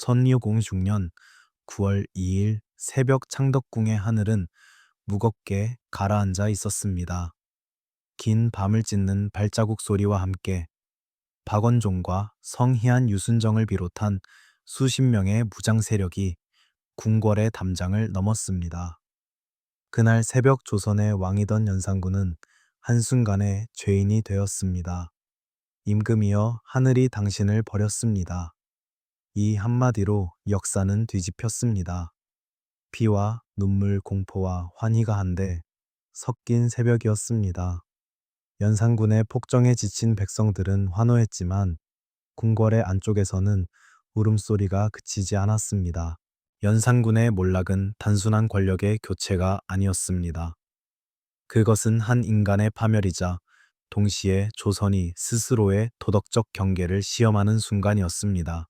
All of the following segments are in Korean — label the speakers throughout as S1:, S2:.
S1: 천리공중년 9월 2일 새벽 창덕궁의 하늘은 무겁게 가라앉아 있었습니다. 긴 밤을 찢는 발자국 소리와 함께 박원종과 성희안 유순정을 비롯한 수십 명의 무장 세력이 궁궐의 담장을 넘었습니다. 그날 새벽 조선의 왕이던 연산군은 한순간에 죄인이 되었습니다. 임금이여 하늘이 당신을 버렸습니다. 이 한마디로 역사는 뒤집혔습니다. 피와 눈물, 공포와 환희가 한데 섞인 새벽이었습니다. 연산군의 폭정에 지친 백성들은 환호했지만 궁궐의 안쪽에서는 울음소리가 그치지 않았습니다. 연산군의 몰락은 단순한 권력의 교체가 아니었습니다. 그것은 한 인간의 파멸이자 동시에 조선이 스스로의 도덕적 경계를 시험하는 순간이었습니다.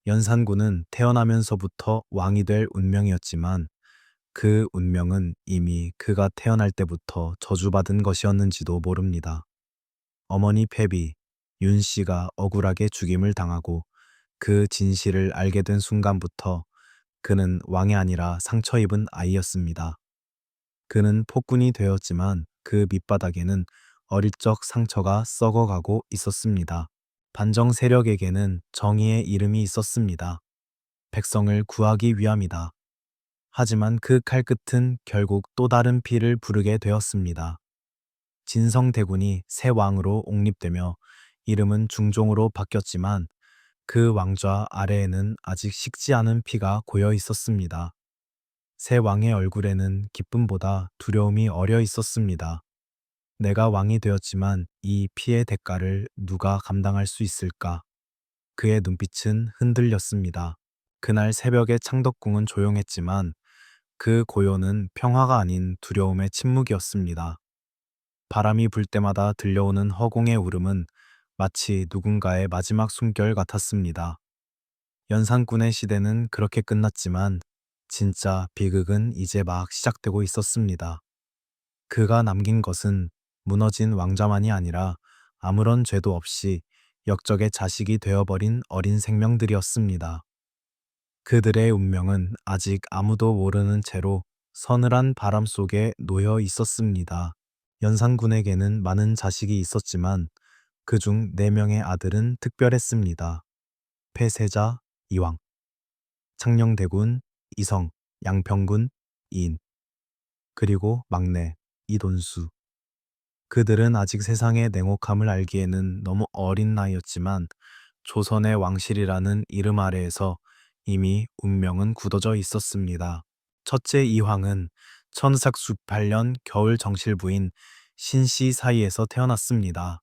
S1: 연산군은 태어나면서부터 왕이 될 운명이었지만 그 운명은 이미 그가 태어날 때부터 저주받은 것이었는지도 모릅니다. 어머니 패비, 윤 씨가 억울하게 죽임을 당하고 그 진실을 알게 된 순간부터 그는 왕이 아니라 상처 입은 아이였습니다. 그는 폭군이 되었지만 그 밑바닥에는 어릴 적 상처가 썩어가고 있었습니다. 반정 세력에게는 정의의 이름이 있었습니다. 백성을 구하기 위함이다. 하지만 그 칼끝은 결국 또 다른 피를 부르게 되었습니다. 진성대군이 새 왕으로 옹립되며 이름은 중종으로 바뀌었지만 그 왕좌 아래에는 아직 식지 않은 피가 고여 있었습니다. 새 왕의 얼굴에는 기쁨보다 두려움이 어려 있었습니다. 내가 왕이 되었지만 이 피의 대가를 누가 감당할 수 있을까? 그의 눈빛은 흔들렸습니다. 그날 새벽의 창덕궁은 조용했지만 그 고요는 평화가 아닌 두려움의 침묵이었습니다. 바람이 불 때마다 들려오는 허공의 울음은 마치 누군가의 마지막 숨결 같았습니다. 연산군의 시대는 그렇게 끝났지만 진짜 비극은 이제 막 시작되고 있었습니다. 그가 남긴 것은 무너진 왕좌만이 아니라 아무런 죄도 없이 역적의 자식이 되어버린 어린 생명들이었습니다. 그들의 운명은 아직 아무도 모르는 채로 서늘한 바람 속에 놓여 있었습니다. 연산군에게는 많은 자식이 있었지만 그중 4명의 아들은 특별했습니다. 폐세자 이왕, 창녕대군 이성, 양평군 이인, 그리고 막내 이돈수. 그들은 아직 세상의 냉혹함을 알기에는 너무 어린 나이였지만 조선의 왕실이라는 이름 아래에서 이미 운명은 굳어져 있었습니다. 첫째 이황은 천삭수 8년 겨울 정실부인 신씨 사이에서 태어났습니다.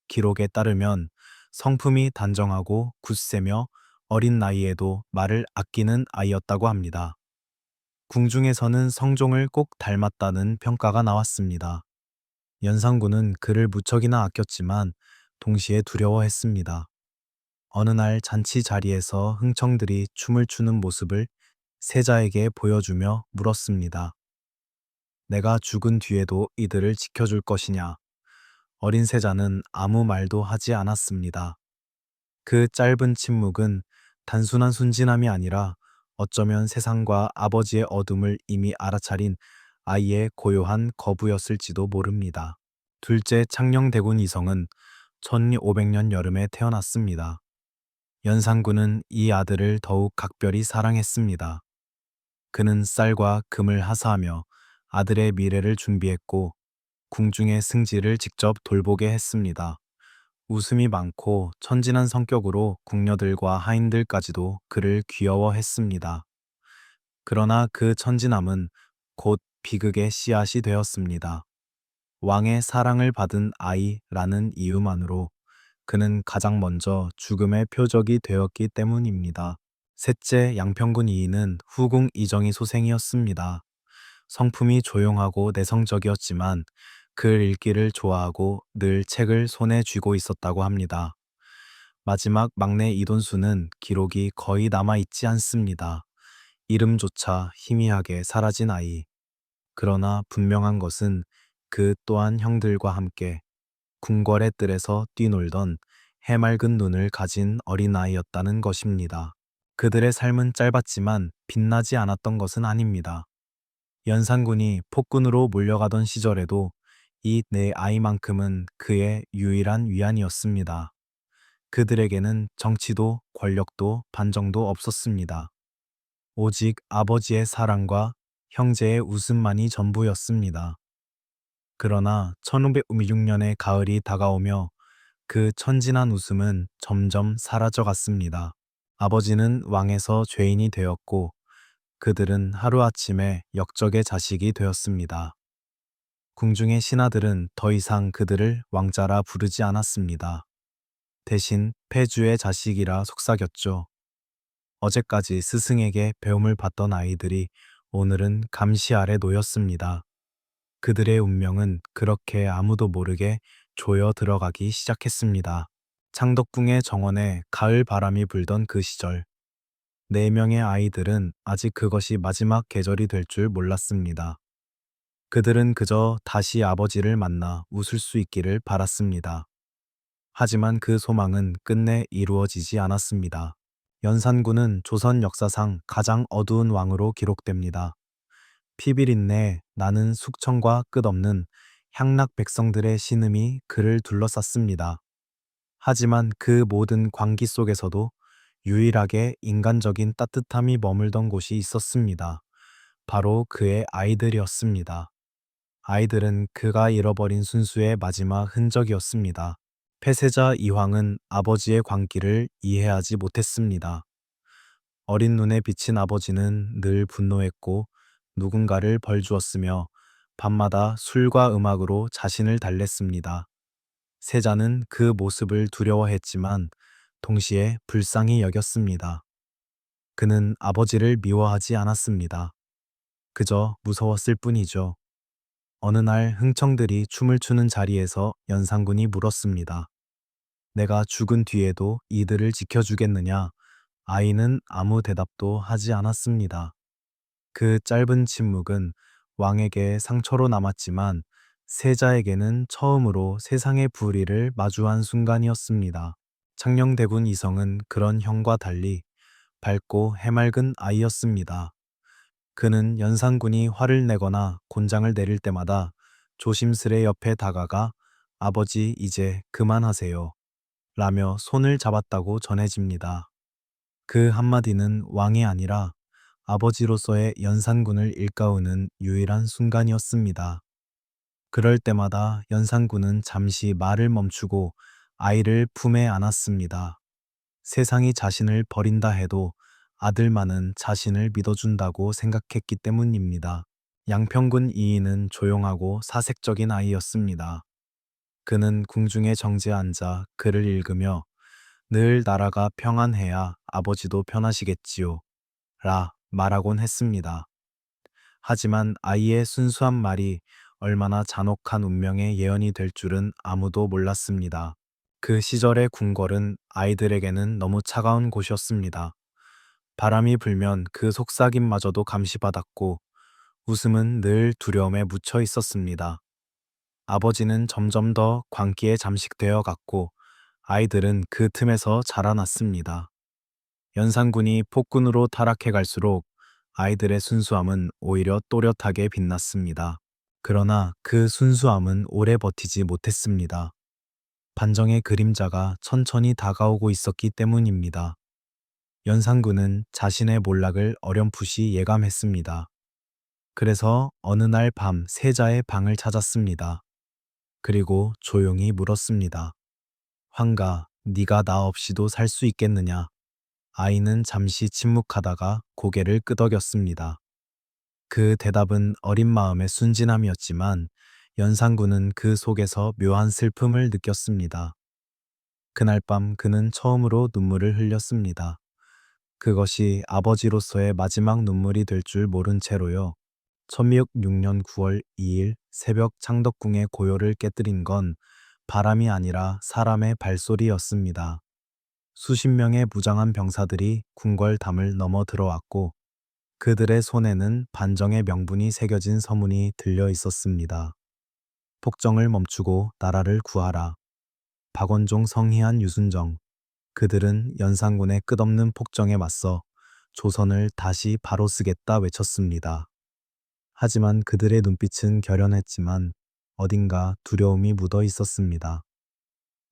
S1: 기록에 따르면 성품이 단정하고 굳세며 어린 나이에도 말을 아끼는 아이였다고 합니다. 궁중에서는 성종을 꼭 닮았다는 평가가 나왔습니다. 연산군은 그를 무척이나 아꼈지만 동시에 두려워했습니다. 어느 날 잔치 자리에서 흥청들이 춤을 추는 모습을 세자에게 보여주며 물었습니다. 내가 죽은 뒤에도 이들을 지켜줄 것이냐? 어린 세자는 아무 말도 하지 않았습니다. 그 짧은 침묵은 단순한 순진함이 아니라 어쩌면 세상과 아버지의 어둠을 이미 알아차린 아이의 고요한 거부였을지도 모릅니다. 둘째 창녕대군 이성은 1500년 여름에 태어났습니다. 연산군은 이 아들을 더욱 각별히 사랑했습니다. 그는 쌀과 금을 하사하며 아들의 미래를 준비했고 궁중의 승지를 직접 돌보게 했습니다. 웃음이 많고 천진한 성격으로 궁녀들과 하인들까지도 그를 귀여워했습니다. 그러나 그 천진함은 곧 비극의 씨앗이 되었습니다. 왕의 사랑을 받은 아이라는 이유만으로 그는 가장 먼저 죽음의 표적이 되었기 때문입니다. 셋째 양평군 이인은 후궁 이정희 소생이었습니다. 성품이 조용하고 내성적이었지만 글 읽기를 좋아하고 늘 책을 손에 쥐고 있었다고 합니다. 마지막 막내 이돈수는 기록이 거의 남아있지 않습니다. 이름조차 희미하게 사라진 아이. 그러나 분명한 것은 그 또한 형들과 함께 궁궐의 뜰에서 뛰놀던 해맑은 눈을 가진 어린아이였다는 것입니다. 그들의 삶은 짧았지만 빛나지 않았던 것은 아닙니다. 연산군이 폭군으로 몰려가던 시절에도 이 네 아이만큼은 그의 유일한 위안이었습니다. 그들에게는 정치도 권력도 반정도 없었습니다. 오직 아버지의 사랑과 형제의 웃음만이 전부였습니다. 그러나 1506년의 가을이 다가오며 그 천진한 웃음은 점점 사라져갔습니다. 아버지는 왕에서 죄인이 되었고 그들은 하루아침에 역적의 자식이 되었습니다. 궁중의 신하들은 더 이상 그들을 왕자라 부르지 않았습니다. 대신 패주의 자식이라 속삭였죠. 어제까지 스승에게 배움을 받던 아이들이 오늘은 감시 아래 놓였습니다. 그들의 운명은 그렇게 아무도 모르게 조여 들어가기 시작했습니다. 창덕궁의 정원에 가을 바람이 불던 그 시절, 4명의 아이들은 아직 그것이 마지막 계절이 될 줄 몰랐습니다. 그들은 그저 다시 아버지를 만나 웃을 수 있기를 바랐습니다. 하지만 그 소망은 끝내 이루어지지 않았습니다. 연산군은 조선 역사상 가장 어두운 왕으로 기록됩니다. 피비린내 나는 숙청과 끝없는 향락 백성들의 신음이 그를 둘러쌌습니다. 하지만 그 모든 광기 속에서도 유일하게 인간적인 따뜻함이 머물던 곳이 있었습니다. 바로 그의 아이들이었습니다. 아이들은 그가 잃어버린 순수의 마지막 흔적이었습니다. 폐세자 이황은 아버지의 광기를 이해하지 못했습니다. 어린 눈에 비친 아버지는 늘 분노했고 누군가를 벌주었으며 밤마다 술과 음악으로 자신을 달랬습니다. 세자는 그 모습을 두려워했지만 동시에 불쌍히 여겼습니다. 그는 아버지를 미워하지 않았습니다. 그저 무서웠을 뿐이죠. 어느 날 흥청들이 춤을 추는 자리에서 연산군이 물었습니다. 내가 죽은 뒤에도 이들을 지켜주겠느냐? 아이는 아무 대답도 하지 않았습니다. 그 짧은 침묵은 왕에게 상처로 남았지만 세자에게는 처음으로 세상의 불의를 마주한 순간이었습니다. 창녕대군 이성은 그런 형과 달리 밝고 해맑은 아이였습니다. 그는 연산군이 화를 내거나 곤장을 내릴 때마다 조심스레 옆에 다가가 아버지 이제 그만하세요 라며 손을 잡았다고 전해집니다. 그 한마디는 왕이 아니라 아버지로서의 연산군을 일깨우는 유일한 순간이었습니다. 그럴 때마다 연산군은 잠시 말을 멈추고 아이를 품에 안았습니다. 세상이 자신을 버린다 해도 아들만은 자신을 믿어준다고 생각했기 때문입니다. 양평군 이인은 조용하고 사색적인 아이였습니다. 그는 궁중에 정지에 앉아 글을 읽으며 늘 나라가 평안해야 아버지도 편하시겠지요. 라 말하곤 했습니다. 하지만 아이의 순수한 말이 얼마나 잔혹한 운명의 예언이 될 줄은 아무도 몰랐습니다. 그 시절의 궁궐은 아이들에게는 너무 차가운 곳이었습니다. 바람이 불면 그 속삭임마저도 감시받았고 웃음은 늘 두려움에 묻혀 있었습니다. 아버지는 점점 더 광기에 잠식되어 갔고 아이들은 그 틈에서 자라났습니다. 연산군이 폭군으로 타락해 갈수록 아이들의 순수함은 오히려 또렷하게 빛났습니다. 그러나 그 순수함은 오래 버티지 못했습니다. 반정의 그림자가 천천히 다가오고 있었기 때문입니다. 연산군은 자신의 몰락을 어렴풋이 예감했습니다. 그래서 어느 날 밤 세자의 방을 찾았습니다. 그리고 조용히 물었습니다. 황가, 네가 나 없이도 살 수 있겠느냐? 아이는 잠시 침묵하다가 고개를 끄덕였습니다. 그 대답은 어린 마음의 순진함이었지만 연산군은 그 속에서 묘한 슬픔을 느꼈습니다. 그날 밤 그는 처음으로 눈물을 흘렸습니다. 그것이 아버지로서의 마지막 눈물이 될 줄 모른 채로요. 1606년 9월 2일 새벽 창덕궁의 고요를 깨뜨린 건 바람이 아니라 사람의 발소리였습니다. 수십 명의 무장한 병사들이 궁궐담을 넘어 들어왔고 그들의 손에는 반정의 명분이 새겨진 서문이 들려 있었습니다. 폭정을 멈추고 나라를 구하라. 박원종, 성희안, 유순정. 그들은 연산군의 끝없는 폭정에 맞서 조선을 다시 바로 쓰겠다 외쳤습니다. 하지만 그들의 눈빛은 결연했지만 어딘가 두려움이 묻어 있었습니다.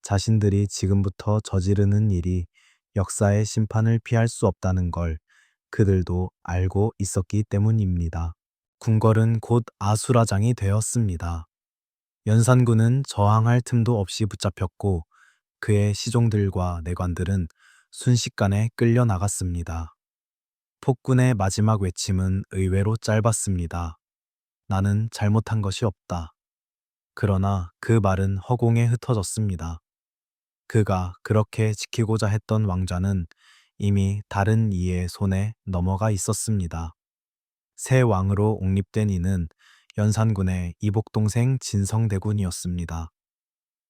S1: 자신들이 지금부터 저지르는 일이 역사의 심판을 피할 수 없다는 걸 그들도 알고 있었기 때문입니다. 궁궐은 곧 아수라장이 되었습니다. 연산군은 저항할 틈도 없이 붙잡혔고 그의 시종들과 내관들은 순식간에 끌려 나갔습니다. 폭군의 마지막 외침은 의외로 짧았습니다. 나는 잘못한 것이 없다. 그러나 그 말은 허공에 흩어졌습니다. 그가 그렇게 지키고자 했던 왕좌는 이미 다른 이의 손에 넘어가 있었습니다. 새 왕으로 옹립된 이는 연산군의 이복동생 진성대군이었습니다.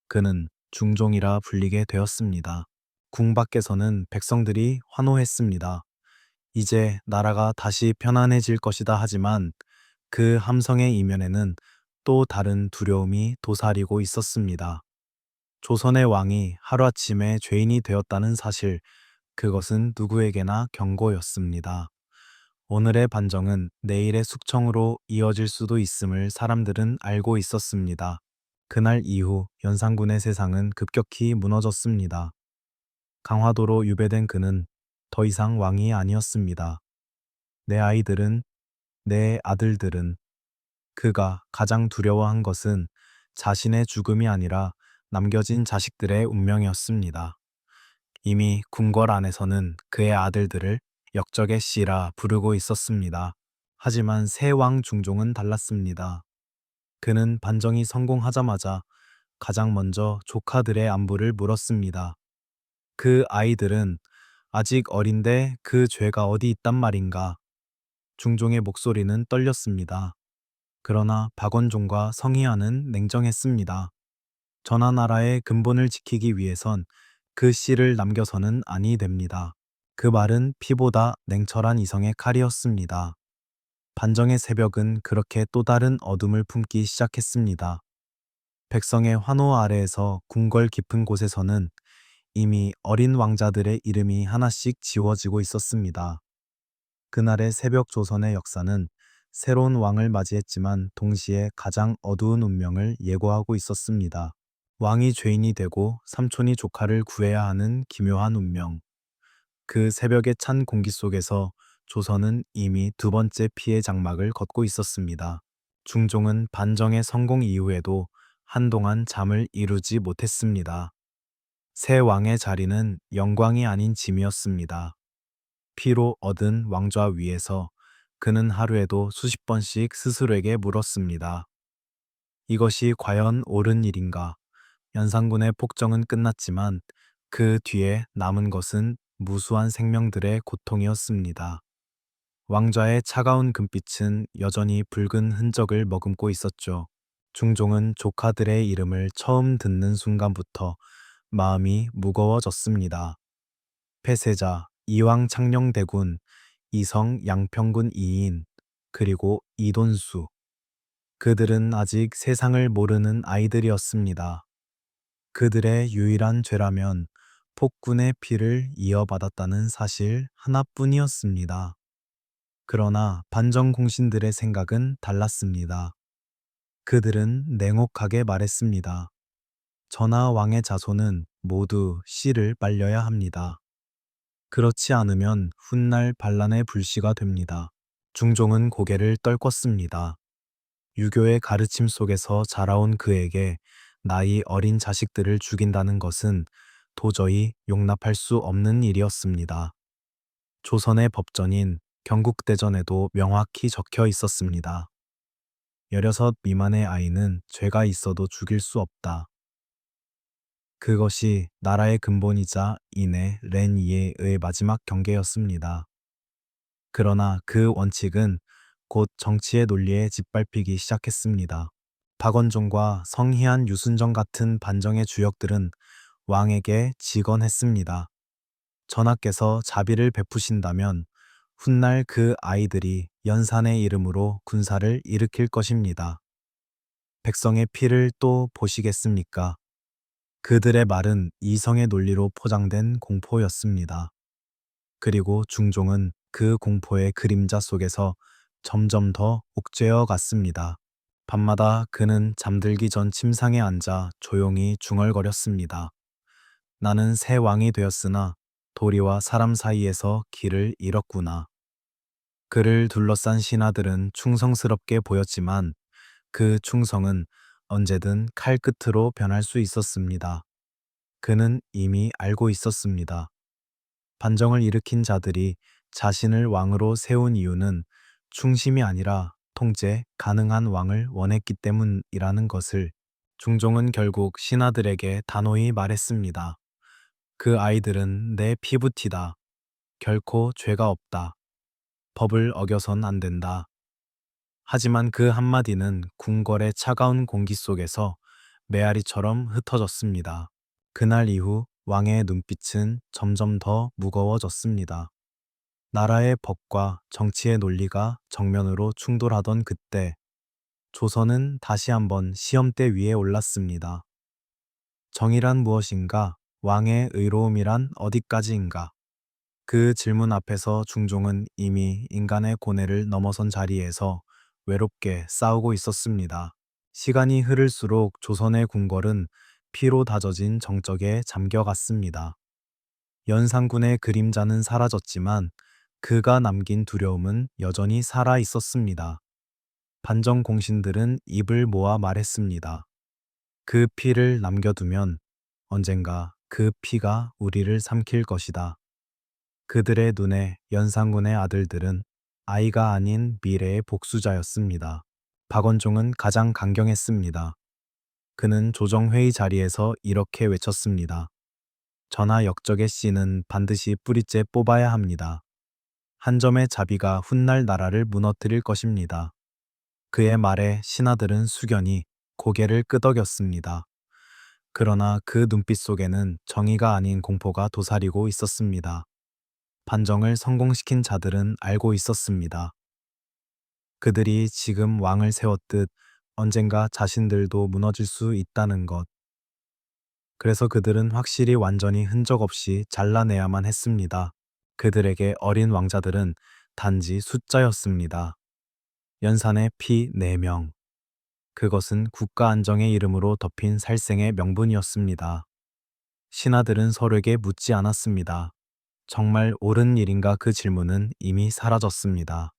S1: 그는 중종이라 불리게 되었습니다. 궁 밖에서는 백성들이 환호했습니다. 이제 나라가 다시 편안해질 것이다 하지만 그 함성의 이면에는 또 다른 두려움이 도사리고 있었습니다. 조선의 왕이 하루아침에 죄인이 되었다는 사실, 그것은 누구에게나 경고였습니다. 오늘의 반정은 내일의 숙청으로 이어질 수도 있음을 사람들은 알고 있었습니다. 그날 이후 연산군의 세상은 급격히 무너졌습니다. 강화도로 유배된 그는 더 이상 왕이 아니었습니다. 내 아이들은, 내 아들들은, 그가 가장 두려워한 것은 자신의 죽음이 아니라 남겨진 자식들의 운명이었습니다. 이미 궁궐 안에서는 그의 아들들을 역적의 씨라 부르고 있었습니다. 하지만 새 왕 중종은 달랐습니다. 그는 반정이 성공하자마자 가장 먼저 조카들의 안부를 물었습니다. 그 아이들은 아직 어린데 그 죄가 어디 있단 말인가? 중종의 목소리는 떨렸습니다. 그러나 박원종과 성희안은 냉정했습니다. 전하나라의 근본을 지키기 위해선 그 씨를 남겨서는 아니 됩니다. 그 말은 피보다 냉철한 이성의 칼이었습니다. 반정의 새벽은 그렇게 또 다른 어둠을 품기 시작했습니다. 백성의 환호 아래에서 궁궐 깊은 곳에서는 이미 어린 왕자들의 이름이 하나씩 지워지고 있었습니다. 그날의 새벽 조선의 역사는 새로운 왕을 맞이했지만 동시에 가장 어두운 운명을 예고하고 있었습니다. 왕이 죄인이 되고 삼촌이 조카를 구해야 하는 기묘한 운명. 그 새벽의 찬 공기 속에서 조선은 이미 두 번째 피해 장막을 걷고 있었습니다. 중종은 반정의 성공 이후에도 한동안 잠을 이루지 못했습니다. 새 왕의 자리는 영광이 아닌 짐이었습니다. 피로 얻은 왕좌 위에서 그는 하루에도 수십 번씩 스스로에게 물었습니다. 이것이 과연 옳은 일인가? 연산군의 폭정은 끝났지만 그 뒤에 남은 것은 무수한 생명들의 고통이었습니다. 왕좌의 차가운 금빛은 여전히 붉은 흔적을 머금고 있었죠. 중종은 조카들의 이름을 처음 듣는 순간부터 마음이 무거워졌습니다. 폐세자, 이왕 창녕대군, 이성 양평군 이인, 그리고 이돈수. 그들은 아직 세상을 모르는 아이들이었습니다. 그들의 유일한 죄라면 폭군의 피를 이어받았다는 사실 하나뿐이었습니다. 그러나 반정 공신들의 생각은 달랐습니다. 그들은 냉혹하게 말했습니다. 전하 왕의 자손은 모두 씨를 빨려야 합니다. 그렇지 않으면 훗날 반란의 불씨가 됩니다. 중종은 고개를 떨궜습니다. 유교의 가르침 속에서 자라온 그에게 나이 어린 자식들을 죽인다는 것은 도저히 용납할 수 없는 일이었습니다. 조선의 법전인 경국대전에도 명확히 적혀 있었습니다. 16 미만의 아이는 죄가 있어도 죽일 수 없다. 그것이 나라의 근본이자 인의 렌이에의 마지막 경계였습니다. 그러나 그 원칙은 곧 정치의 논리에 짓밟히기 시작했습니다. 박원종과 성희안, 유순정 같은 반정의 주역들은 왕에게 직언했습니다. 전하께서 자비를 베푸신다면 훗날 그 아이들이 연산의 이름으로 군사를 일으킬 것입니다. 백성의 피를 또 보시겠습니까? 그들의 말은 이성의 논리로 포장된 공포였습니다. 그리고 중종은 그 공포의 그림자 속에서 점점 더 옥죄어 갔습니다. 밤마다 그는 잠들기 전 침상에 앉아 조용히 중얼거렸습니다. 나는 새 왕이 되었으나 도리와 사람 사이에서 길을 잃었구나. 그를 둘러싼 신하들은 충성스럽게 보였지만 그 충성은 언제든 칼끝으로 변할 수 있었습니다. 그는 이미 알고 있었습니다. 반정을 일으킨 자들이 자신을 왕으로 세운 이유는 충심이 아니라 통제 가능한 왕을 원했기 때문이라는 것을 중종은 결국 신하들에게 단호히 말했습니다. 그 아이들은 내 피부티다. 결코 죄가 없다. 법을 어겨선 안 된다. 하지만 그 한마디는 궁궐의 차가운 공기 속에서 메아리처럼 흩어졌습니다. 그날 이후 왕의 눈빛은 점점 더 무거워졌습니다. 나라의 법과 정치의 논리가 정면으로 충돌하던 그때 조선은 다시 한번 시험대 위에 올랐습니다. 정의란 무엇인가? 왕의 의로움이란 어디까지인가? 그 질문 앞에서 중종은 이미 인간의 고뇌를 넘어선 자리에서 외롭게 싸우고 있었습니다. 시간이 흐를수록 조선의 궁궐은 피로 다져진 정적에 잠겨갔습니다. 연산군의 그림자는 사라졌지만 그가 남긴 두려움은 여전히 살아 있었습니다. 반정 공신들은 입을 모아 말했습니다. 그 피를 남겨두면 언젠가 그 피가 우리를 삼킬 것이다. 그들의 눈에 연산군의 아들들은 아이가 아닌 미래의 복수자였습니다. 박원종은 가장 강경했습니다. 그는 조정회의 자리에서 이렇게 외쳤습니다. 전하 역적의 씨는 반드시 뿌리째 뽑아야 합니다. 한 점의 자비가 훗날 나라를 무너뜨릴 것입니다. 그의 말에 신하들은 숙연히 고개를 끄덕였습니다. 그러나 그 눈빛 속에는 정의가 아닌 공포가 도사리고 있었습니다. 반정을 성공시킨 자들은 알고 있었습니다. 그들이 지금 왕을 세웠듯 언젠가 자신들도 무너질 수 있다는 것. 그래서 그들은 확실히 완전히 흔적 없이 잘라내야만 했습니다. 그들에게 어린 왕자들은 단지 숫자였습니다. 연산의 피 4명. 그것은 국가 안정의 이름으로 덮인 살생의 명분이었습니다. 신하들은 서로에게 묻지 않았습니다. 정말 옳은 일인가 그 질문은 이미 사라졌습니다.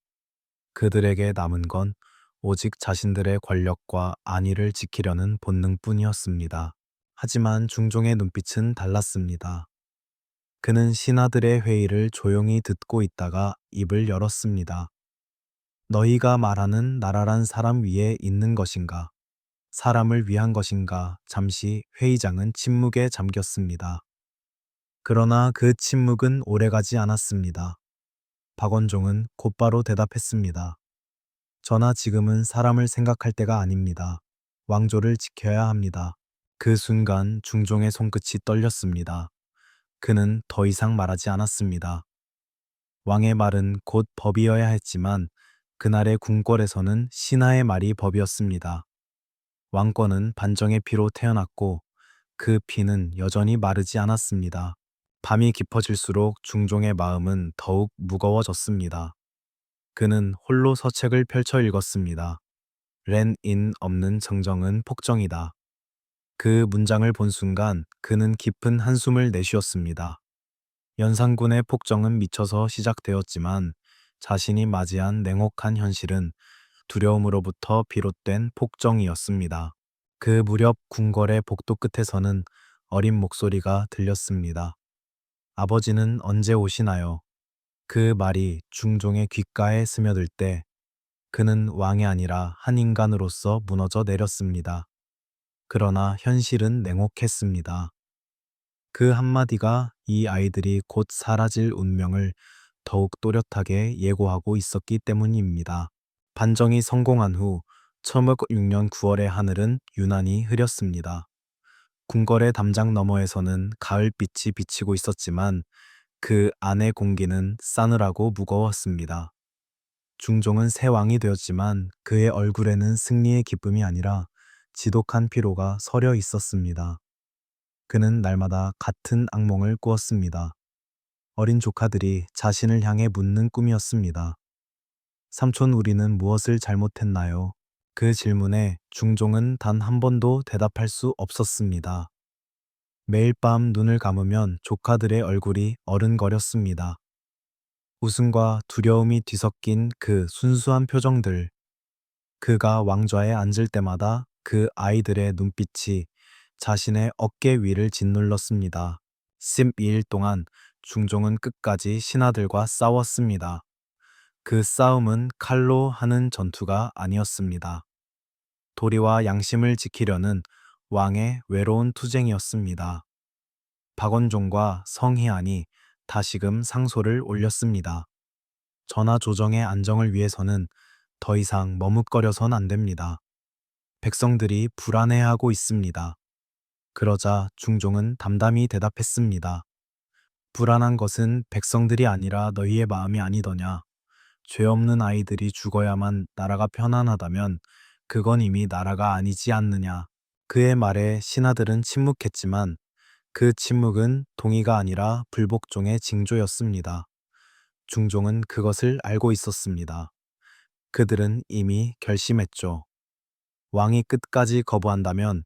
S1: 그들에게 남은 건 오직 자신들의 권력과 안위를 지키려는 본능뿐이었습니다. 하지만 중종의 눈빛은 달랐습니다. 그는 신하들의 회의를 조용히 듣고 있다가 입을 열었습니다. 너희가 말하는 나라란 사람 위에 있는 것인가? 사람을 위한 것인가? 잠시 회의장은 침묵에 잠겼습니다. 그러나 그 침묵은 오래가지 않았습니다. 박원종은 곧바로 대답했습니다. 전하 지금은 사람을 생각할 때가 아닙니다. 왕조를 지켜야 합니다. 그 순간 중종의 손끝이 떨렸습니다. 그는 더 이상 말하지 않았습니다. 왕의 말은 곧 법이어야 했지만 그날의 궁궐에서는 신하의 말이 법이었습니다. 왕권은 반정의 피로 태어났고 그 피는 여전히 마르지 않았습니다. 밤이 깊어질수록 중종의 마음은 더욱 무거워졌습니다. 그는 홀로 서책을 펼쳐 읽었습니다. 렌인 없는 정정은 폭정이다. 그 문장을 본 순간 그는 깊은 한숨을 내쉬었습니다. 연산군의 폭정은 미쳐서 시작되었지만 자신이 맞이한 냉혹한 현실은 두려움으로부터 비롯된 폭정이었습니다. 그 무렵 궁궐의 복도 끝에서는 어린 목소리가 들렸습니다. 아버지는 언제 오시나요? 그 말이 중종의 귓가에 스며들 때 그는 왕이 아니라 한 인간으로서 무너져 내렸습니다. 그러나 현실은 냉혹했습니다. 그 한마디가 이 아이들이 곧 사라질 운명을 더욱 또렷하게 예고하고 있었기 때문입니다. 반정이 성공한 후 1506년 9월의 하늘은 유난히 흐렸습니다. 궁궐의 담장 너머에서는 가을빛이 비치고 있었지만 그 안의 공기는 싸늘하고 무거웠습니다. 중종은 새 왕이 되었지만 그의 얼굴에는 승리의 기쁨이 아니라 지독한 피로가 서려 있었습니다. 그는 날마다 같은 악몽을 꾸었습니다. 어린 조카들이 자신을 향해 묻는 꿈이었습니다. 삼촌, 우리는 무엇을 잘못했나요? 그 질문에 중종은 단 한 번도 대답할 수 없었습니다. 매일 밤 눈을 감으면 조카들의 얼굴이 어른거렸습니다. 웃음과 두려움이 뒤섞인 그 순수한 표정들. 그가 왕좌에 앉을 때마다 그 아이들의 눈빛이 자신의 어깨 위를 짓눌렀습니다. 12일 동안 중종은 끝까지 신하들과 싸웠습니다. 그 싸움은 칼로 하는 전투가 아니었습니다. 도리와 양심을 지키려는 왕의 외로운 투쟁이었습니다. 박원종과 성희안이 다시금 상소를 올렸습니다. 전하 조정의 안정을 위해서는 더 이상 머뭇거려선 안 됩니다. 백성들이 불안해하고 있습니다. 그러자 중종은 담담히 대답했습니다. 불안한 것은 백성들이 아니라 너희의 마음이 아니더냐. 죄 없는 아이들이 죽어야만 나라가 편안하다면 그건 이미 나라가 아니지 않느냐. 그의 말에 신하들은 침묵했지만 그 침묵은 동의가 아니라 불복종의 징조였습니다. 중종은 그것을 알고 있었습니다. 그들은 이미 결심했죠. 왕이 끝까지 거부한다면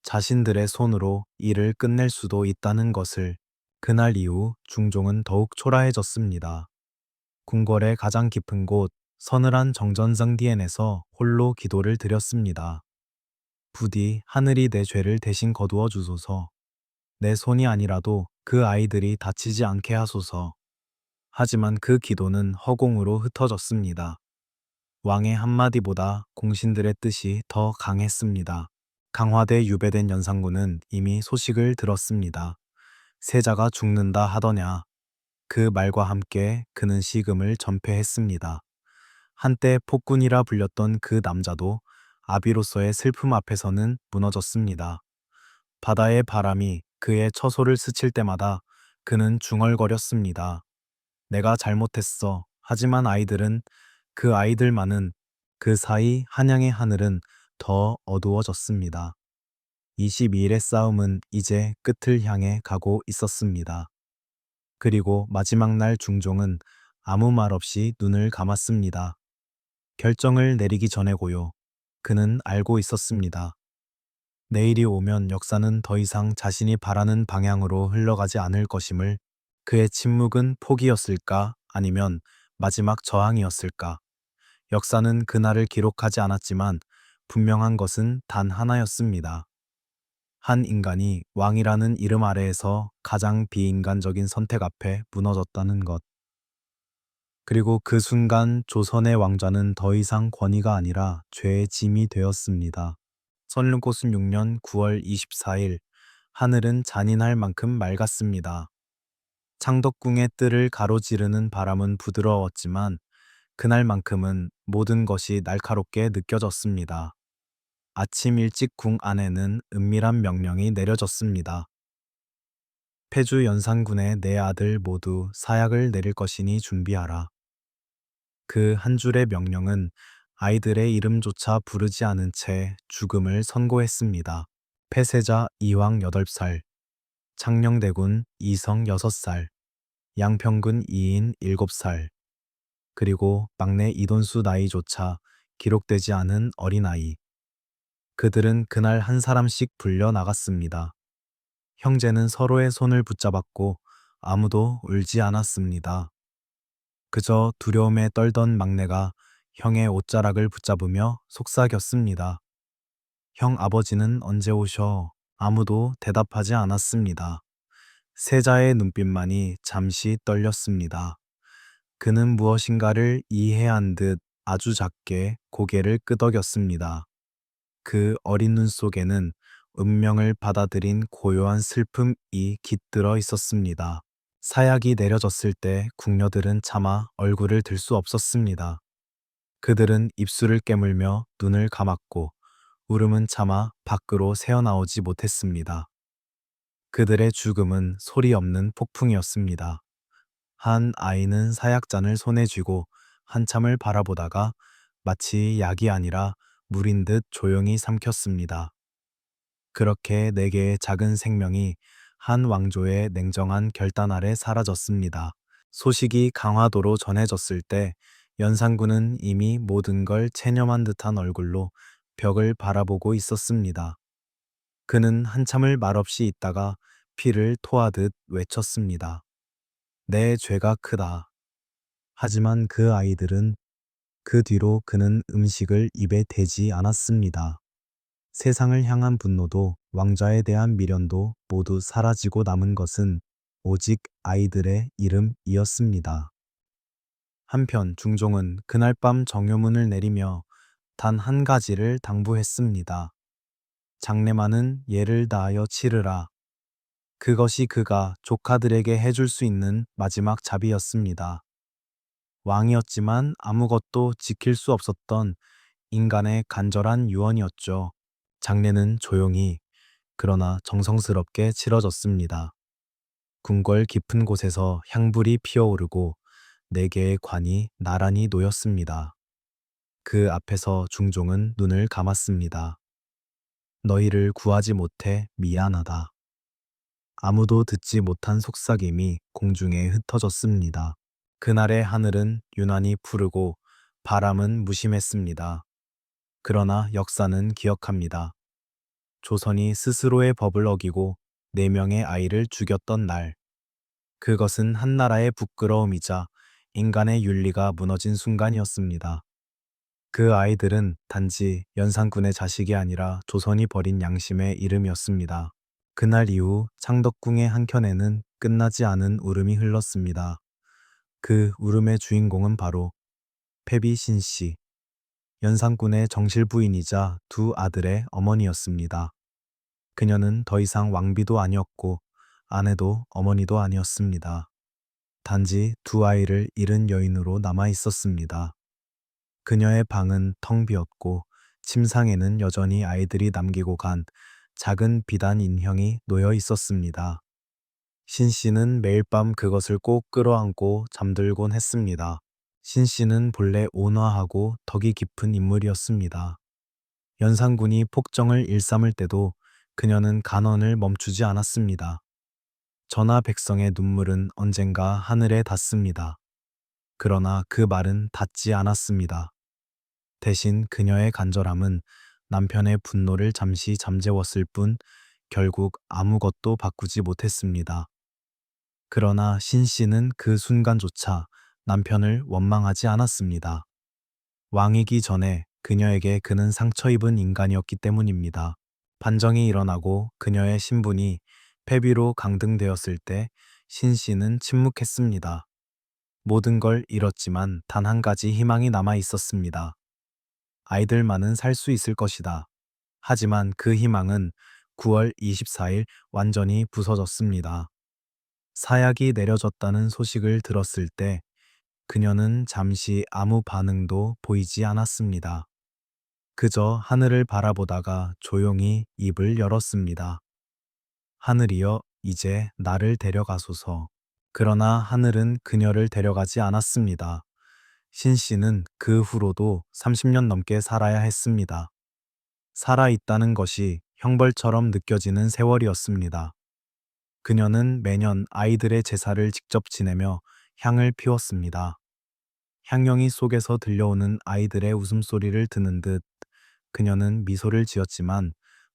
S1: 자신들의 손으로 일을 끝낼 수도 있다는 것을. 그날 이후 중종은 더욱 초라해졌습니다. 궁궐의 가장 깊은 곳 서늘한 정전성디엔에서 홀로 기도를 드렸습니다. 부디 하늘이 내 죄를 대신 거두어 주소서. 내 손이 아니라도 그 아이들이 다치지 않게 하소서. 하지만 그 기도는 허공으로 흩어졌습니다. 왕의 한마디보다 공신들의 뜻이 더 강했습니다. 강화돼 유배된 연산군은 이미 소식을 들었습니다. 세자가 죽는다 하더냐. 그 말과 함께 그는 시금을 전폐했습니다. 한때 폭군이라 불렸던 그 남자도 아비로서의 슬픔 앞에서는 무너졌습니다. 바다의 바람이 그의 처소를 스칠 때마다 그는 중얼거렸습니다. 내가 잘못했어. 하지만 아이들은, 그 아이들만은. 그 사이 한양의 하늘은 더 어두워졌습니다. 22일의 싸움은 이제 끝을 향해 가고 있었습니다. 그리고 마지막 날 중종은 아무 말 없이 눈을 감았습니다. 결정을 내리기 전에고요. 그는 알고 있었습니다. 내일이 오면 역사는 더 이상 자신이 바라는 방향으로 흘러가지 않을 것임을. 그의 침묵은 포기였을까? 아니면 마지막 저항이었을까? 역사는 그날을 기록하지 않았지만 분명한 것은 단 하나였습니다. 한 인간이 왕이라는 이름 아래에서 가장 비인간적인 선택 앞에 무너졌다는 것. 그리고 그 순간 조선의 왕좌는 더 이상 권위가 아니라 죄의 짐이 되었습니다. 선릉꽃은 6년 9월 24일, 하늘은 잔인할 만큼 맑았습니다. 창덕궁의 뜰을 가로지르는 바람은 부드러웠지만 그날만큼은 모든 것이 날카롭게 느껴졌습니다. 아침 일찍 궁 안에는 은밀한 명령이 내려졌습니다. 폐주 연산군의 네 아들 모두 사약을 내릴 것이니 준비하라. 그 한 줄의 명령은 아이들의 이름조차 부르지 않은 채 죽음을 선고했습니다. 폐세자 이황 8살, 창녕대군 이성 6살, 양평군 이인 7살, 그리고 막내 이돈수 나이조차 기록되지 않은 어린아이. 그들은 그날 한 사람씩 불려 나갔습니다. 형제는 서로의 손을 붙잡았고 아무도 울지 않았습니다. 그저 두려움에 떨던 막내가 형의 옷자락을 붙잡으며 속삭였습니다. 형, 아버지는 언제 오셔? 아무도 대답하지 않았습니다. 세자의 눈빛만이 잠시 떨렸습니다. 그는 무엇인가를 이해한 듯 아주 작게 고개를 끄덕였습니다. 그 어린 눈 속에는 운명을 받아들인 고요한 슬픔이 깃들어 있었습니다. 사약이 내려졌을 때 궁녀들은 차마 얼굴을 들 수 없었습니다. 그들은 입술을 깨물며 눈을 감았고 울음은 차마 밖으로 새어나오지 못했습니다. 그들의 죽음은 소리 없는 폭풍이었습니다. 한 아이는 사약잔을 손에 쥐고 한참을 바라보다가 마치 약이 아니라 물인 듯 조용히 삼켰습니다. 그렇게 네 개의 작은 생명이 한 왕조의 냉정한 결단 아래 사라졌습니다. 소식이 강화도로 전해졌을 때 연산군은 이미 모든 걸 체념한 듯한 얼굴로 벽을 바라보고 있었습니다. 그는 한참을 말없이 있다가 피를 토하듯 외쳤습니다. 내 죄가 크다. 하지만 그 아이들은 그 뒤로 그는 음식을 입에 대지 않았습니다. 세상을 향한 분노도 왕좌에 대한 미련도 모두 사라지고 남은 것은 오직 아이들의 이름이었습니다. 한편 중종은 그날 밤 정효문을 내리며 단 한 가지를 당부했습니다. 장래만은 예를 다하여 치르라. 그것이 그가 조카들에게 해줄 수 있는 마지막 자비였습니다. 왕이었지만 아무것도 지킬 수 없었던 인간의 간절한 유언이었죠. 장례는 조용히 그러나 정성스럽게 치러졌습니다. 궁궐 깊은 곳에서 향불이 피어오르고 네 개의 관이 나란히 놓였습니다. 그 앞에서 중종은 눈을 감았습니다. 너희를 구하지 못해 미안하다. 아무도 듣지 못한 속삭임이 공중에 흩어졌습니다. 그날의 하늘은 유난히 푸르고 바람은 무심했습니다. 그러나 역사는 기억합니다. 조선이 스스로의 법을 어기고 4명의 아이를 죽였던 날. 그것은 한 나라의 부끄러움이자 인간의 윤리가 무너진 순간이었습니다. 그 아이들은 단지 연산군의 자식이 아니라 조선이 버린 양심의 이름이었습니다. 그날 이후 창덕궁의 한켠에는 끝나지 않은 울음이 흘렀습니다. 그 울음의 주인공은 바로 패비 신씨, 연산군의 정실 부인이자 두 아들의 어머니였습니다. 그녀는 더 이상 왕비도 아니었고 아내도 어머니도 아니었습니다. 단지 두 아이를 잃은 여인으로 남아 있었습니다. 그녀의 방은 텅 비었고 침상에는 여전히 아이들이 남기고 간 작은 비단 인형이 놓여 있었습니다. 신 씨는 매일 밤 그것을 꼭 끌어안고 잠들곤 했습니다. 신 씨는 본래 온화하고 덕이 깊은 인물이었습니다. 연산군이 폭정을 일삼을 때도 그녀는 간언을 멈추지 않았습니다. 전하 백성의 눈물은 언젠가 하늘에 닿습니다. 그러나 그 말은 닿지 않았습니다. 대신 그녀의 간절함은 남편의 분노를 잠시 잠재웠을 뿐 결국 아무것도 바꾸지 못했습니다. 그러나 신 씨는 그 순간조차 남편을 원망하지 않았습니다. 왕이기 전에 그녀에게 그는 상처 입은 인간이었기 때문입니다. 반정이 일어나고 그녀의 신분이 패비로 강등되었을 때 신 씨는 침묵했습니다. 모든 걸 잃었지만 단 한 가지 희망이 남아 있었습니다. 아이들만은 살 수 있을 것이다. 하지만 그 희망은 9월 24일 완전히 부서졌습니다. 사약이 내려졌다는 소식을 들었을 때 그녀는 잠시 아무 반응도 보이지 않았습니다. 그저 하늘을 바라보다가 조용히 입을 열었습니다. 하늘이여, 이제 나를 데려가소서. 그러나 하늘은 그녀를 데려가지 않았습니다. 신 씨는 그 후로도 30년 넘게 살아야 했습니다. 살아있다는 것이 형벌처럼 느껴지는 세월이었습니다. 그녀는 매년 아이들의 제사를 직접 지내며 향을 피웠습니다. 향연기 속에서 들려오는 아이들의 웃음소리를 듣는 듯 그녀는 미소를 지었지만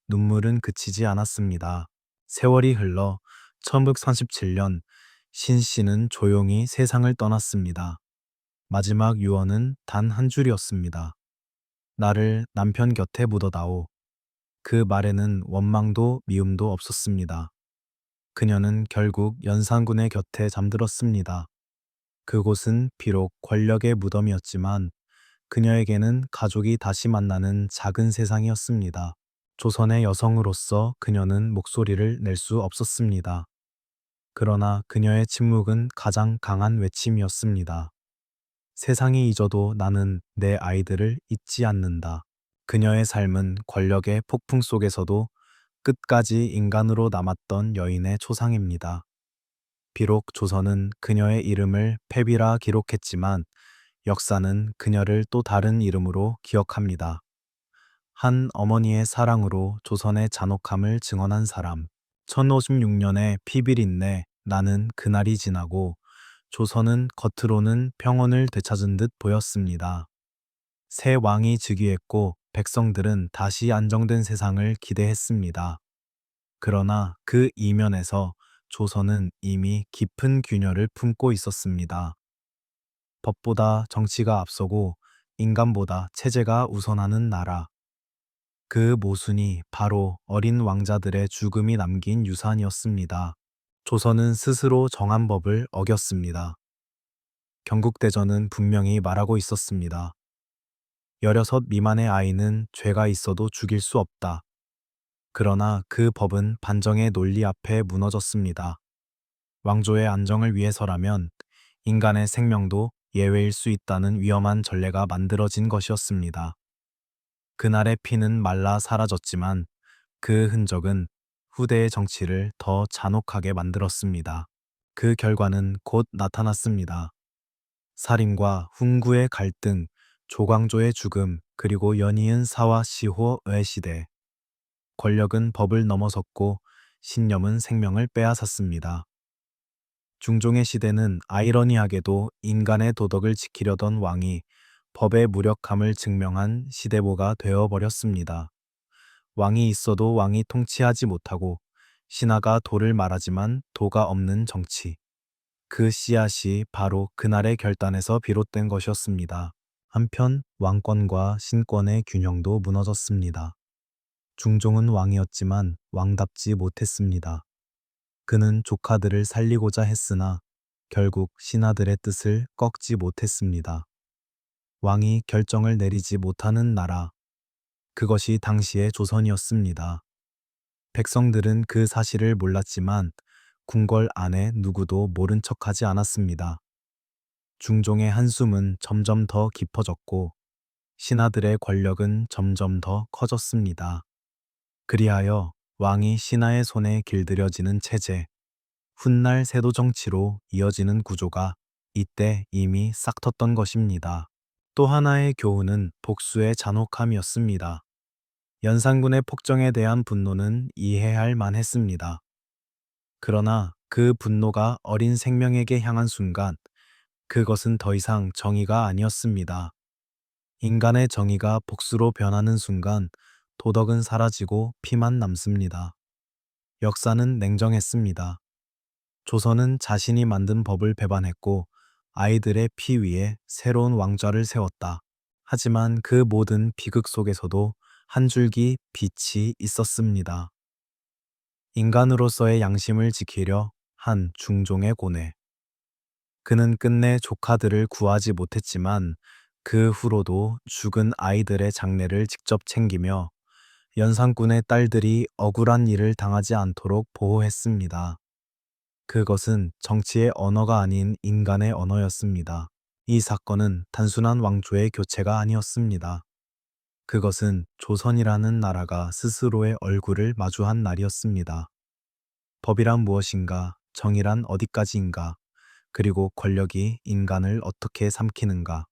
S1: 눈물은 그치지 않았습니다. 세월이 흘러 1937년 신 씨는 조용히 세상을 떠났습니다. 마지막 유언은 단 한 줄이었습니다. 나를 남편 곁에 묻어다오. 그 말에는 원망도 미움도 없었습니다. 그녀는 결국 연산군의 곁에 잠들었습니다. 그곳은 비록 권력의 무덤이었지만 그녀에게는 가족이 다시 만나는 작은 세상이었습니다. 조선의 여성으로서 그녀는 목소리를 낼 수 없었습니다. 그러나 그녀의 침묵은 가장 강한 외침이었습니다. 세상이 잊어도 나는 내 아이들을 잊지 않는다. 그녀의 삶은 권력의 폭풍 속에서도 끝까지 인간으로 남았던 여인의 초상입니다. 비록 조선은 그녀의 이름을 패비라 기록했지만 역사는 그녀를 또 다른 이름으로 기억합니다. 한 어머니의 사랑으로 조선의 잔혹함을 증언한 사람. 1056년의 피비린내 나는 그날이 지나고 조선은 겉으로는 평온을 되찾은 듯 보였습니다. 새 왕이 즉위했고 백성들은 다시 안정된 세상을 기대했습니다. 그러나 그 이면에서 조선은 이미 깊은 균열을 품고 있었습니다. 법보다 정치가 앞서고 인간보다 체제가 우선하는 나라. 그 모순이 바로 어린 왕자들의 죽음이 남긴 유산이었습니다. 조선은 스스로 정한 법을 어겼습니다. 경국대전은 분명히 말하고 있었습니다. 16 미만의 아이는 죄가 있어도 죽일 수 없다. 그러나 그 법은 반정의 논리 앞에 무너졌습니다. 왕조의 안정을 위해서라면 인간의 생명도 예외일 수 있다는 위험한 전례가 만들어진 것이었습니다. 그날의 피는 말라 사라졌지만 그 흔적은 후대의 정치를 더 잔혹하게 만들었습니다. 그 결과는 곧 나타났습니다. 살인과 훈구의 갈등, 조광조의 죽음, 그리고 연이은 사화 시호의 시대. 권력은 법을 넘어섰고 신념은 생명을 빼앗았습니다. 중종의 시대는 아이러니하게도 인간의 도덕을 지키려던 왕이 법의 무력함을 증명한 시대보가 되어버렸습니다. 왕이 있어도 왕이 통치하지 못하고 신하가 도를 말하지만 도가 없는 정치. 그 씨앗이 바로 그날의 결단에서 비롯된 것이었습니다. 한편 왕권과 신권의 균형도 무너졌습니다. 중종은 왕이었지만 왕답지 못했습니다. 그는 조카들을 살리고자 했으나 결국 신하들의 뜻을 꺾지 못했습니다. 왕이 결정을 내리지 못하는 나라, 그것이 당시의 조선이었습니다. 백성들은 그 사실을 몰랐지만 궁궐 안에 누구도 모른 척하지 않았습니다. 중종의 한숨은 점점 더 깊어졌고 신하들의 권력은 점점 더 커졌습니다. 그리하여 왕이 신하의 손에 길들여지는 체제, 훗날 세도 정치로 이어지는 구조가 이때 이미 싹텄던 것입니다. 또 하나의 교훈은 복수의 잔혹함이었습니다. 연산군의 폭정에 대한 분노는 이해할 만했습니다. 그러나 그 분노가 어린 생명에게 향한 순간 그것은 더 이상 정의가 아니었습니다. 인간의 정의가 복수로 변하는 순간 도덕은 사라지고 피만 남습니다. 역사는 냉정했습니다. 조선은 자신이 만든 법을 배반했고 아이들의 피 위에 새로운 왕좌를 세웠다. 하지만 그 모든 비극 속에서도 한 줄기 빛이 있었습니다. 인간으로서의 양심을 지키려 한 중종의 고뇌. 그는 끝내 조카들을 구하지 못했지만 그 후로도 죽은 아이들의 장례를 직접 챙기며 연산군의 딸들이 억울한 일을 당하지 않도록 보호했습니다. 그것은 정치의 언어가 아닌 인간의 언어였습니다. 이 사건은 단순한 왕조의 교체가 아니었습니다. 그것은 조선이라는 나라가 스스로의 얼굴을 마주한 날이었습니다. 법이란 무엇인가, 정의란 어디까지인가, 그리고 권력이 인간을 어떻게 삼키는가.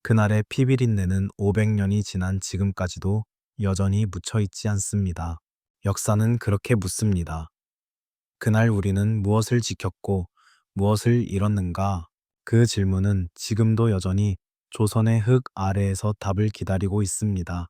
S1: 그날의 피비린내는 500년이 지난 지금까지도 여전히 묻혀 있지 않습니다. 역사는 그렇게 묻습니다. 그날 우리는 무엇을 지켰고 무엇을 잃었는가? 그 질문은 지금도 여전히 조선의 흙 아래에서 답을 기다리고 있습니다.